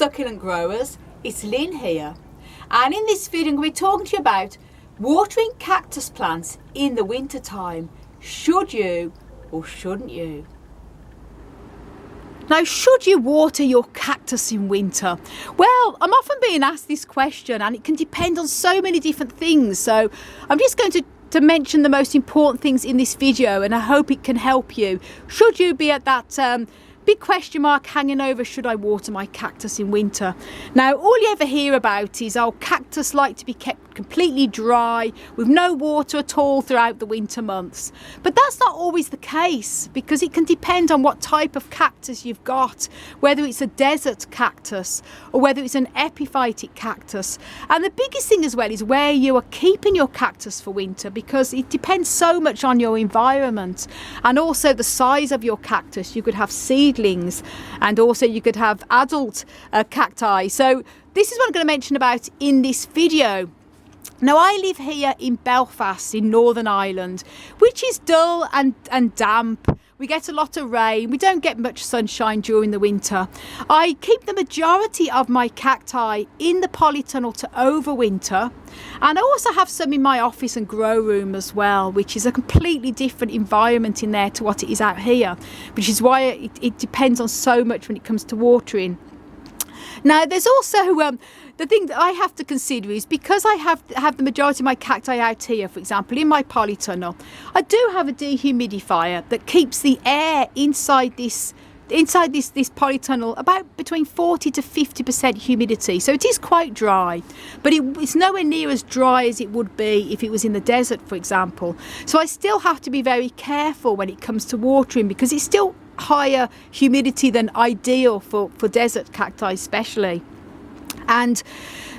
succulent growers, it's Lynn here, and in this video I'm going to be talking to you about watering cactus plants in the winter time. Should you or shouldn't you? Now, should you water your cactus in winter? Well, I'm often being asked this question and it can depend on so many different things, so I'm just going to mention the most important things in this video, and I hope it can help you. Should you be at that big question mark hanging over, should I water my cactus in winter? Now, all you ever hear about is, oh, cactus like to be kept completely dry with no water at all throughout the winter months. But that's not always the case, because it can depend on what type of cactus you've got, whether it's a desert cactus or whether it's an epiphytic cactus. And the biggest thing as well is where you are keeping your cactus for winter, because it depends so much on your environment and also the size of your cactus. You could have seedlings and also you could have adult cacti. So this is what I'm going to mention about in this video. Now, I live here in Belfast in Northern Ireland, which is dull and damp. We get a lot of rain. We don't get much sunshine during the winter. I keep the majority of my cacti in the polytunnel to overwinter. And I also have some in my office and grow room as well, which is a completely different environment in there to what it is out here, which is why it depends on so much when it comes to watering. Now, there's also the thing that I have to consider is, because I have the majority of my cacti out here, for example, in my polytunnel, I do have a dehumidifier that keeps the air inside this polytunnel about between 40 to 50% humidity. So it is quite dry, but it's nowhere near as dry as it would be if it was in the desert, for example. So I still have to be very careful when it comes to watering, because it's still higher humidity than ideal for desert cacti especially. And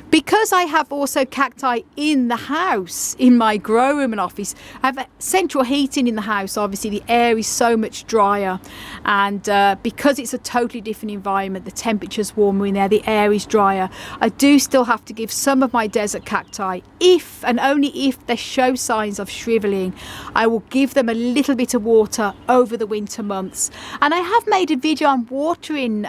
because I have also cacti in the house, in my grow room and office, I have central heating in the house. Obviously the air is so much drier, and because it's a totally different environment, the temperature's warmer in there, the air is drier, I do still have to give some of my desert cacti, if and only if they show signs of shriveling, I will give them a little bit of water over the winter months. And I have made a video on watering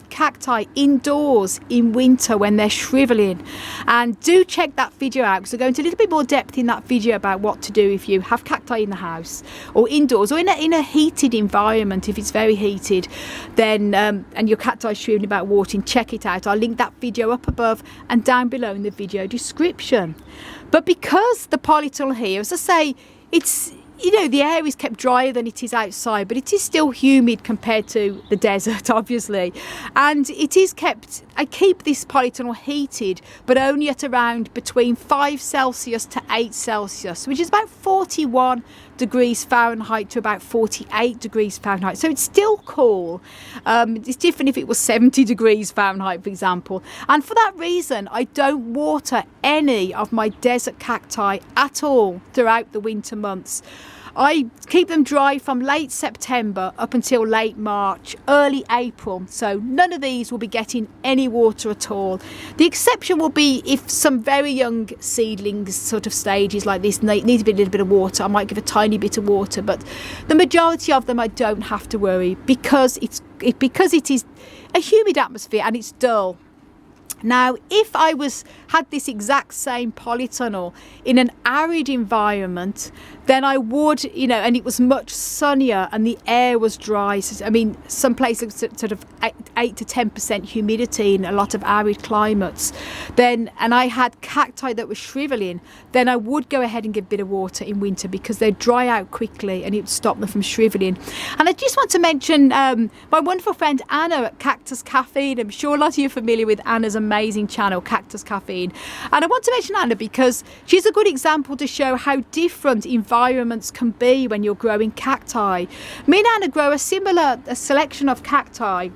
cacti indoors in winter when they're shriveling. And do check that video out, because I go into a little bit more depth in that video about what to do if you have cacti in the house or indoors or in a heated environment. If it's very heated, then and your cacti is shriveling, about watering, check it out. I'll link that video up above and down below in the video description. But because the polytunnel here, as I say, it's, you know, the air is kept drier than it is outside, but it is still humid compared to the desert, obviously. And it is kept, I keep this polytunnel heated, but only at around between 5 Celsius to 8 Celsius, which is about 41 degrees Fahrenheit to about 48 degrees Fahrenheit. So it's still cool. It's different if it was 70 degrees Fahrenheit, for example. And for that reason, I don't water any of my desert cacti at all throughout the winter months. I keep them dry from late September up until late March, early April. So none of these will be getting any water at all. The exception will be if some very young seedlings sort of stages like this need a little bit of water. I might give a tiny bit of water, but the majority of them I don't have to worry, because it is a humid atmosphere and it's dull. Now, if I had this exact same polytunnel in an arid environment, then I would, you know, and it was much sunnier and the air was dry. So, I mean, some places sort of 8 to 10% humidity in a lot of arid climates. Then, and I had cacti that were shriveling, then I would go ahead and give a bit of water in winter, because they dry out quickly and it would stop them from shriveling. And I just want to mention my wonderful friend Anna at Cactus Caffeine. I'm sure a lot of you are familiar with Anna's amazing channel, Cactus Caffeine. And I want to mention Anna because she's a good example to show how different environments can be when you're growing cacti. Me and Anna grow a selection of cacti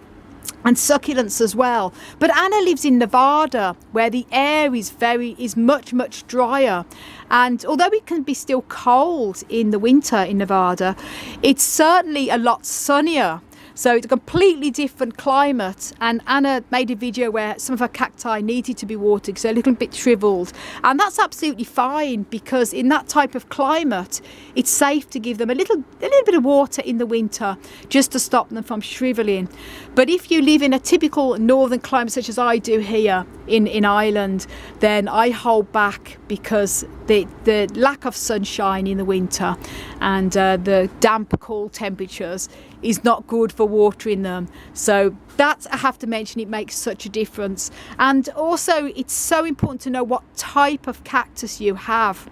and succulents as well, but Anna lives in Nevada, where the air is much drier, and although it can be still cold in the winter in Nevada, it's certainly a lot sunnier. So it's a completely different climate, and Anna made a video where some of her cacti needed to be watered because they're a little bit shriveled, and that's absolutely fine, because in that type of climate it's safe to give them a little bit of water in the winter just to stop them from shriveling. But if you live in a typical northern climate such as I do here in Ireland, then I hold back, because the lack of sunshine in the winter and the damp, cold temperatures is not good for watering them. So that, I have to mention, it makes such a difference. And also it's so important to know what type of cactus you have.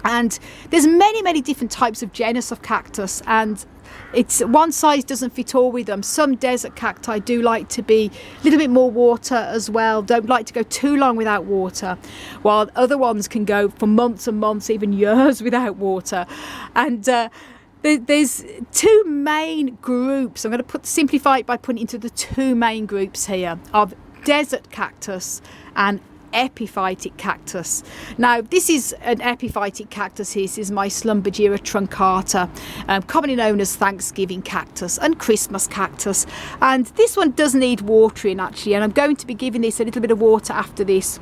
And there's many different types of genus of cactus, and it's one size doesn't fit all with them. Some desert cacti do like to be a little bit more water as well, don't like to go too long without water, while other ones can go for months and months, even years without water. And there's two main groups. I'm going to simplify it by putting it into the two main groups here of desert cactus and epiphytic cactus. Now this is an epiphytic cactus here. This is my Schlumbergera truncata, commonly known as Thanksgiving cactus and Christmas cactus, and this one does need watering actually, and I'm going to be giving this a little bit of water after this,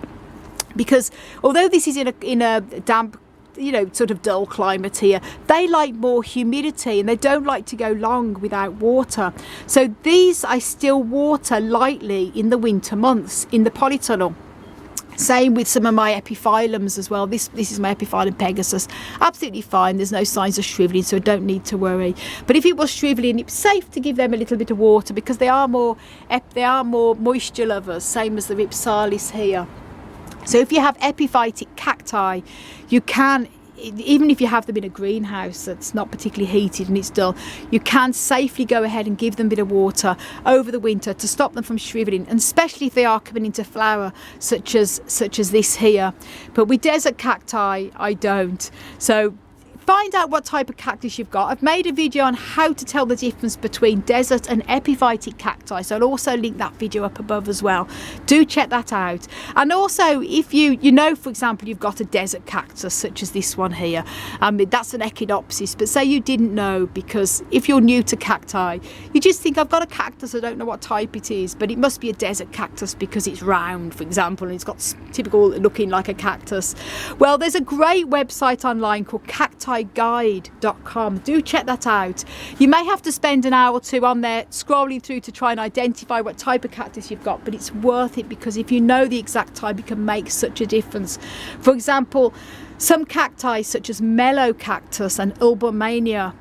because although this is in a damp, sort of dull climate here, they like more humidity and they don't like to go long without water. So these I still water lightly in the winter months in the polytunnel. Same with some of my epiphyllums as well. This is my Epiphyllum pegasus. Absolutely fine. There's no signs of shriveling, so I don't need to worry. But if it was shriveling, it's safe to give them a little bit of water, because they are more moisture lovers, same as the Ripsalis here. So if you have epiphytic cacti, you can, even if you have them in a greenhouse that's not particularly heated and it's dull, you can safely go ahead and give them a bit of water over the winter to stop them from shriveling, and especially if they are coming into flower, such as this here. But with desert cacti, I don't. So find out what type of cactus you've got. I've made a video on how to tell the difference between desert and epiphytic cacti, so I'll also link that video up above as well. Do check that out. And also, if you know, for example, you've got a desert cactus such as this one here, that's an echinopsis, but say you didn't know, because if you're new to cacti, you just think, I've got a cactus, I don't know what type it is, but it must be a desert cactus because it's round, for example, and it's got typical looking like a cactus. Well, there's a great website online called cactiguide.com. Do check that out. You may have to spend an hour or two on there scrolling through to try and identify what type of cactus you've got, but it's worth it, because if you know the exact type, it can make such a difference. For example, some cacti such as mellow cactus and Ulbomania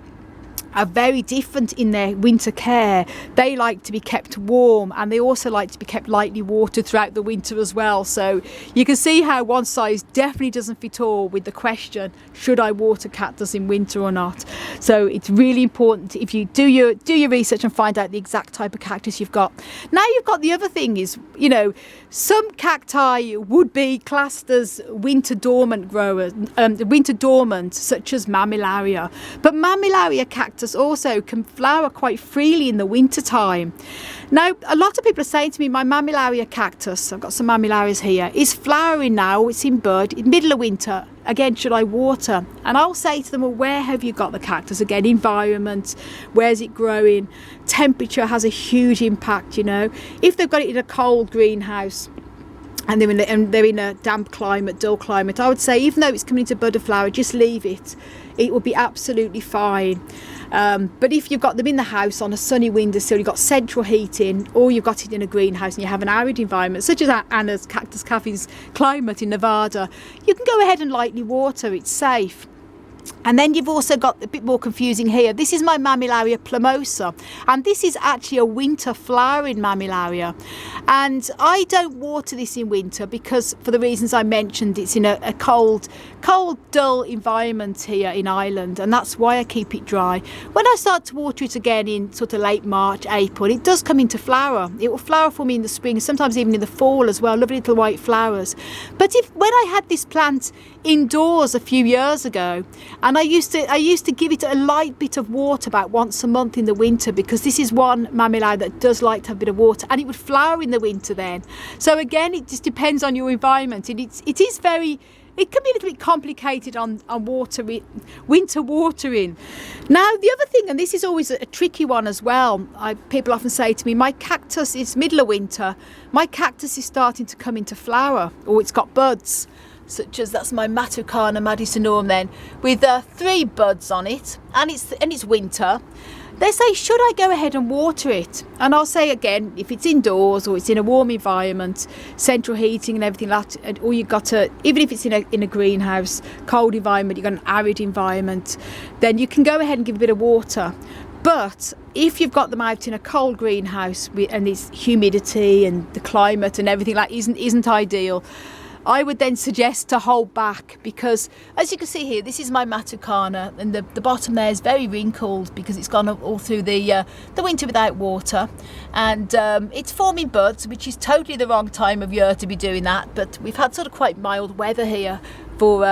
are very different in their winter care. They like to be kept warm, and they also like to be kept lightly watered throughout the winter as well. So you can see how one size definitely doesn't fit all with the question, should I water cactus in winter or not? So it's really important, if you do your research and find out the exact type of cactus you've got. Now you've got the other thing is, some cacti would be classed as winter dormant growers, winter dormant, such as Mamilaria. But Mamilaria cactus also can flower quite freely in the winter time. Now, a lot of people are saying to me, my Mamilaria cactus, I've got some Mamilarias here, is flowering now, it's in bud, in the middle of winter. Again, should I water? And I'll say to them, well, where have you got the cactus? Again, environment, where's it growing? Temperature has a huge impact, If they've got it in a cold greenhouse, and they're in a damp climate, dull climate, I would say, even though it's coming into bud or flower, just leave it. It will be absolutely fine. But if you've got them in the house on a sunny windowsill, you've got central heating, or you've got it in a greenhouse and you have an arid environment, such as Anna's Cactus Cafe's climate in Nevada, you can go ahead and lightly water. It's safe. And then you've also got a bit more confusing here. This is my Mamilaria Plumosa, and this is actually a winter flowering Mamilaria. And I don't water this in winter because, for the reasons I mentioned, it's in a cold, dull environment here in Ireland, and that's why I keep it dry. When I start to water it again in sort of late March, April, it does come into flower. It will flower for me in the spring, sometimes even in the fall as well, lovely little white flowers. But when I had this plant indoors a few years ago, and I used to give it a light bit of water about once a month in the winter, because this is one Mamilaria that does like to have a bit of water, and it would flower in the winter then. So again, it just depends on your environment, and it is very it can be a little bit complicated on winter watering. Now, the other thing, and this is always a tricky one as well, people often say to me, my cactus is middle of winter, my cactus is starting to come into flower, or it's got buds, such as that's my Matucana madisinorum then, with 3 buds on it, and it's winter. They say, should I go ahead and water it? And I'll say again, if it's indoors or it's in a warm environment, central heating and everything like that, or you've got to, even if it's in a greenhouse, cold environment, you've got an arid environment, then you can go ahead and give a bit of water. But if you've got them out in a cold greenhouse and it's humidity and the climate and everything like isn't ideal, I would then suggest to hold back, because as you can see here, this is my Matucana, and the bottom there is very wrinkled because it's gone all through the winter without water, and it's forming buds, which is totally the wrong time of year to be doing that. But we've had sort of quite mild weather here for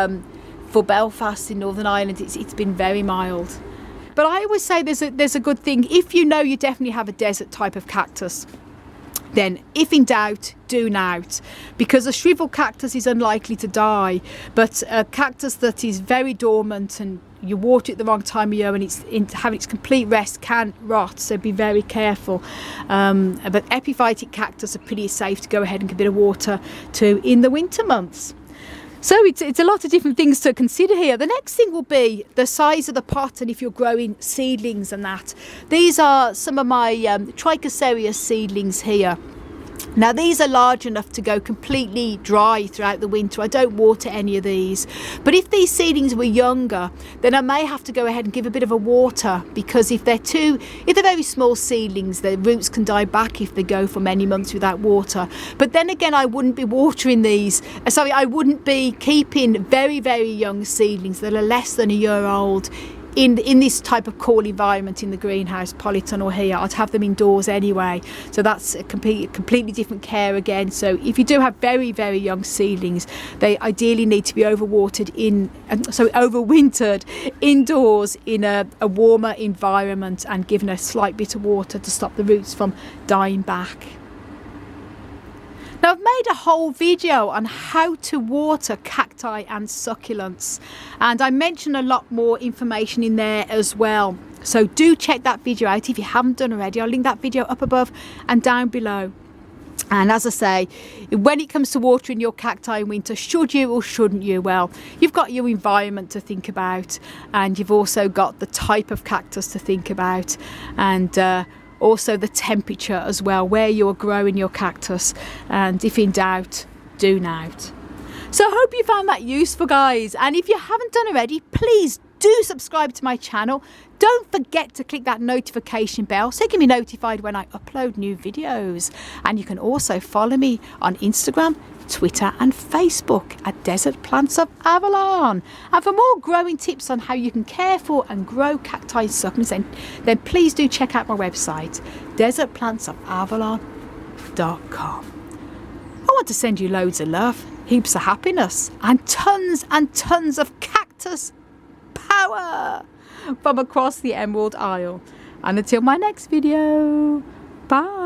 Belfast in Northern Ireland. It's been very mild. But I always say there's a good thing if you know you definitely have a desert type of cactus. Then, if in doubt, do nout, because a shriveled cactus is unlikely to die, but a cactus that is very dormant and you water it the wrong time of year and it's having its complete rest can rot, so be very careful. But epiphytic cactus are pretty safe to go ahead and give a bit of water to in the winter months. So it's a lot of different things to consider here. The next thing will be the size of the pot, and if you're growing seedlings and that. These are some of my Trichocereus seedlings here. Now, these are large enough to go completely dry throughout the winter. I don't water any of these. But if these seedlings were younger, then I may have to go ahead and give a bit of a water, because if they're very small seedlings, their roots can die back if they go for many months without water. But then again, I wouldn't be watering these. I wouldn't be keeping very, very young seedlings that are less than a year old in this type of cool environment in the greenhouse, polytunnel here. I'd have them indoors anyway, so that's a completely different care again. So if you do have very, very young seedlings, they ideally need to be overwintered indoors in a warmer environment and given a slight bit of water to stop the roots from dying back. Now, I've made a whole video on how to water cacti and succulents, and I mention a lot more information in there as well. So do check that video out if you haven't done already. I'll link that video up above and down below. And as I say, when it comes to watering your cacti in winter, should you or shouldn't you? Well, you've got your environment to think about, and you've also got the type of cactus to think about, and also the temperature as well, where you're growing your cactus, and if in doubt, do nout. So I hope you found that useful, guys, and if you haven't done already, please do subscribe to my channel. Don't forget to click that notification bell so you can be notified when I upload new videos, and you can also follow me on Instagram, Twitter and Facebook at Desert Plants of Avalon. And for more growing tips on how you can care for and grow cacti and succulents, then please do check out my website, desertplantsofavalon.com. I want to send you loads of love, heaps of happiness and tons of cactus power from across the Emerald Isle. And until my next video, bye.